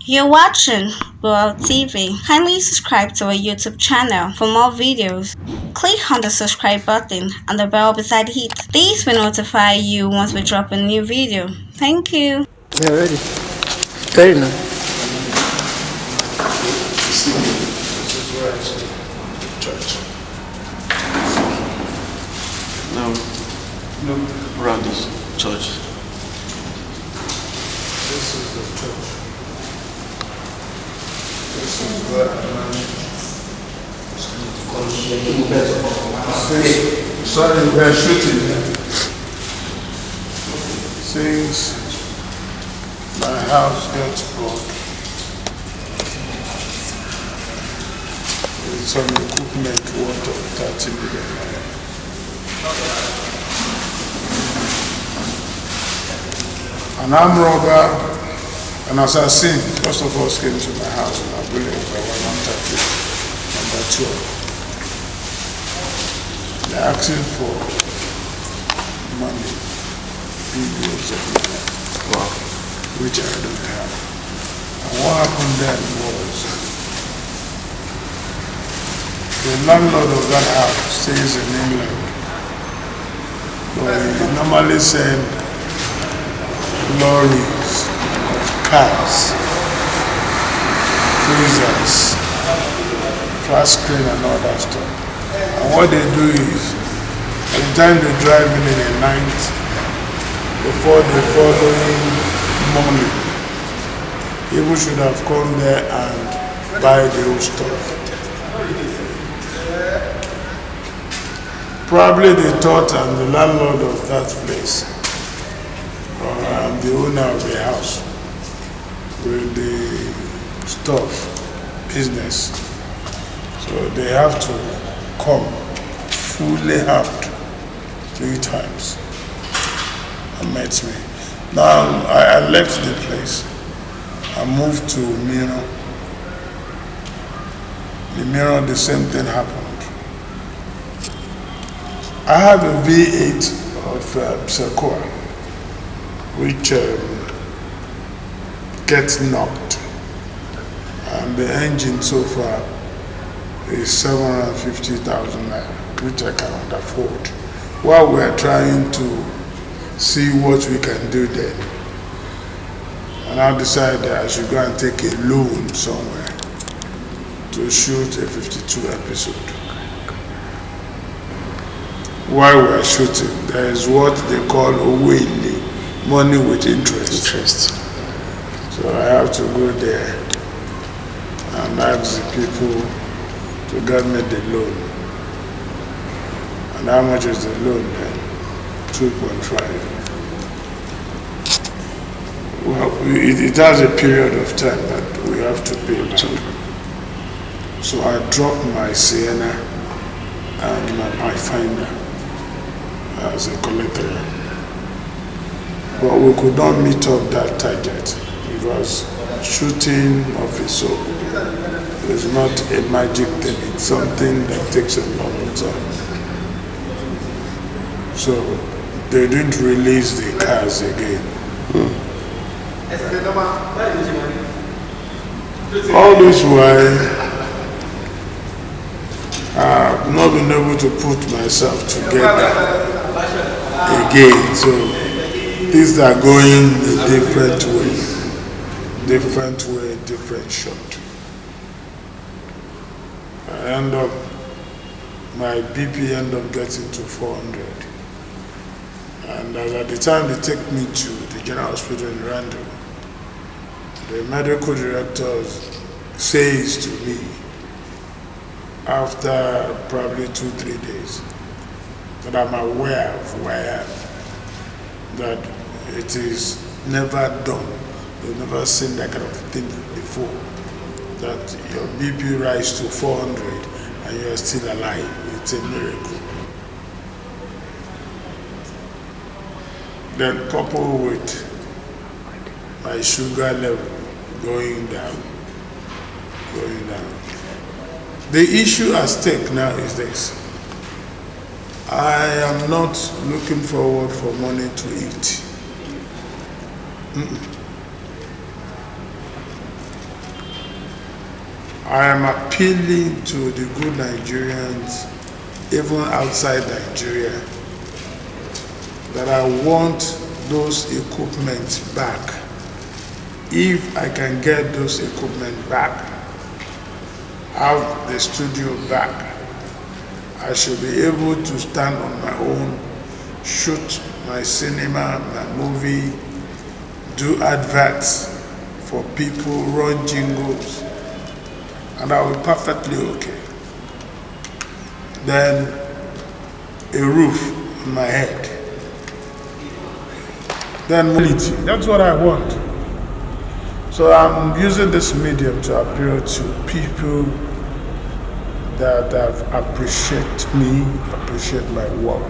You're watching World TV. Kindly subscribe to our YouTube channel for more videos. Click on the subscribe button and the bell beside it. This will notify you once we drop a new video. Thank you. Yeah, ready. Carry now. Church. No, no, around this church. This is the church. This is where sorry, we are shooting here. Since my house gets broke, with some equipment worth of 30 million naira. An armed robber, an assassin, first of all came to my house and I believe I was number 2. They're asking for money, billions of money, Wow. which I don't have. And what happened then was the landlord of that house stays in England, but he normally send lorries of cars, freezers, flat screen and all that stuff. And what they do is, at the time they drive in the night, before the following morning, people should have come there and buy the whole stuff. Probably they thought I'm the landlord of that place, or I'm the owner of the house with the stuff, business. So they have to come fully armed 3 times and met me. Now I left the place. I moved to Miro. In Miro, the same thing happened. I have a V8 of Sequoia, which gets knocked, and the engine so far is 750,000 naira, which I cannot afford. While we are trying to see what we can do then, and I decided I should go and take a loan somewhere to shoot a 52 episode. While we are shooting, there is what they call Owele, money with interest. So I have to go there and ask the people to get me the loan. And how much is the loan then? 2.5. Well, it has a period of time that we have to pay back. So I dropped my Sienna and my Finder as a collector. But we could not meet up that target because shooting of a soul is not a magic thing, it's something that takes a long time. So they didn't release the cars again. All this while, I've not been able to put myself together again. So things are going a different way, different shot. My BP end up getting to 400. And at the time they take me to the general hospital in Randall, the medical director says to me, after probably 2-3 days, that I'm aware of who I am, that it is never done. They've never seen that kind of thing before, that your BP rise to 400 and you're still alive. It's a miracle. Then coupled with my sugar level going down. The issue at stake now is this. I am not looking forward for money to eat. I am appealing to the good Nigerians, even outside Nigeria, that I want those equipment back. If I can get those equipment back, have the studio back, I should be able to stand on my own, shoot my cinema, my movie, do adverts for people, run jingles, and I'll be perfectly okay. Then a roof on my head. Then mobility. That's what I want. So I'm using this medium to appeal to people that appreciate me, appreciate my work,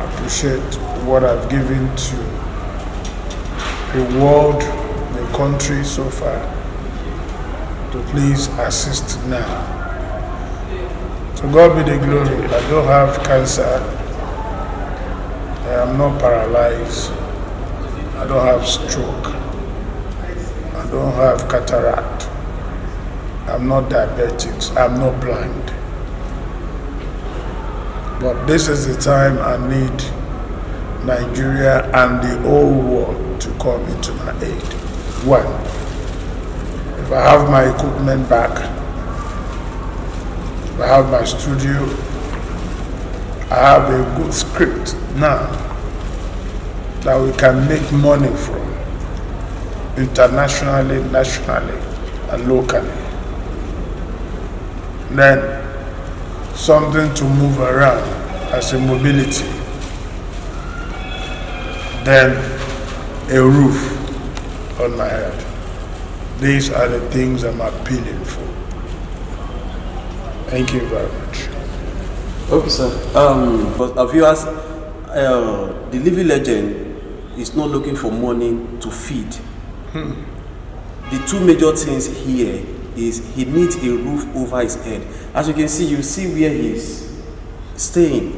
appreciate what I've given to the world, the country so far, to please assist now. To God be the glory. I don't have cancer. I am not paralyzed. I don't have stroke. I don't have cataract. I'm not diabetic. I'm not blind. But this is the time I need Nigeria and the whole world to come into my aid. One, if I have my equipment back, if I have my studio, I have a good script now that we can make money from, internationally, nationally, and locally. Then something to move around as a mobility. Then a roof on my head. These are the things I'm appealing for. Thank you very much. Okay, sir. But viewers, the living legend is not looking for money to feed. The two major things here is he needs a roof over his head. As you can see, you see where he's staying.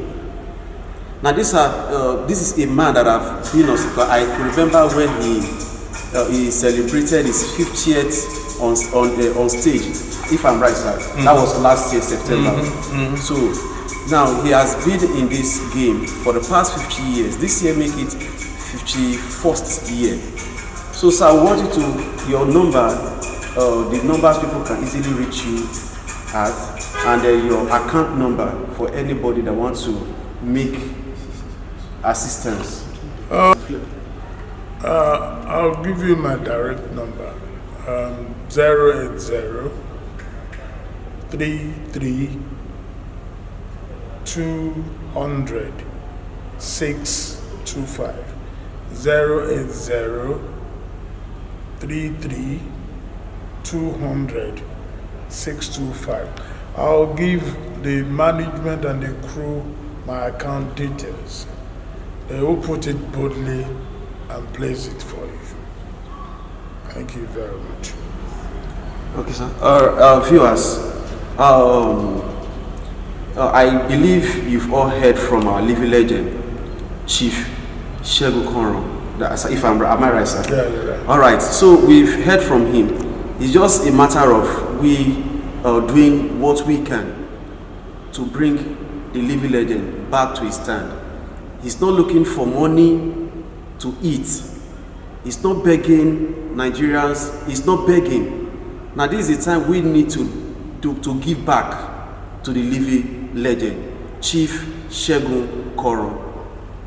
Now this is a man that I've been on. I can remember when he celebrated his 50th on stage. If I'm right, sir, that was last year September. So now he has been in this game for the past 50 years. This year make it 51st year. So sir, I want you to your number, the numbers people can easily reach you at, and your account number for anybody that wants to make assistance. I'll give you my direct number. 080 33 200 625. 080 33 200 625. I'll give the management and the crew my account details. They will put it boldly and place it for you. Thank you very much. Okay, sir. Viewers, I believe you've all heard from our living legend, Chief Kanran. If am I right, sir? Yeah, you're right. All right. So we've heard from him. It's just a matter of we doing what we can to bring the living legend back to his stand. He's not looking for money to eat. He's not begging Nigerians. He's not begging. Now this is the time we need to give back to the living legend, Chief Kanran.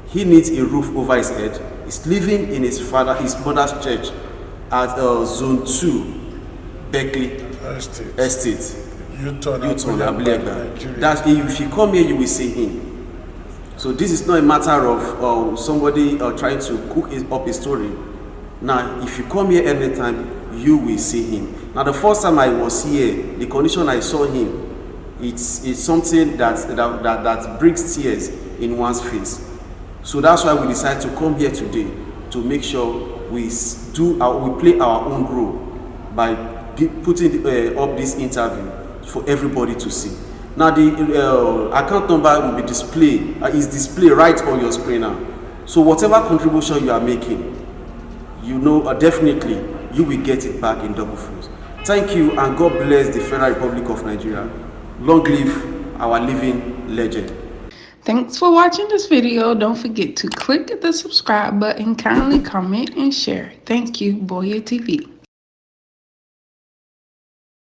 He needs a roof over his head. He's living in his mother's church at Zone 2, Berkeley Estate. U-turn, That if you come here, you will see him. So this is not a matter of somebody trying to cook up a story. Now, if you come here anytime, you will see him. Now, the first time I was here, the condition I saw him, it's something that brings tears in one's face. So that's why we decided to come here today to make sure we play our own role by putting up this interview for everybody to see. Now the account number will be displayed, is displayed right on your screen now. So whatever contribution you are making, you know definitely you will get it back in double folds. Thank you, and God bless the Federal Republic of Nigeria. Long live our living legend. Thanks for watching this video. Don't forget to click the subscribe button, kindly comment and share. Thank you, Boya TV.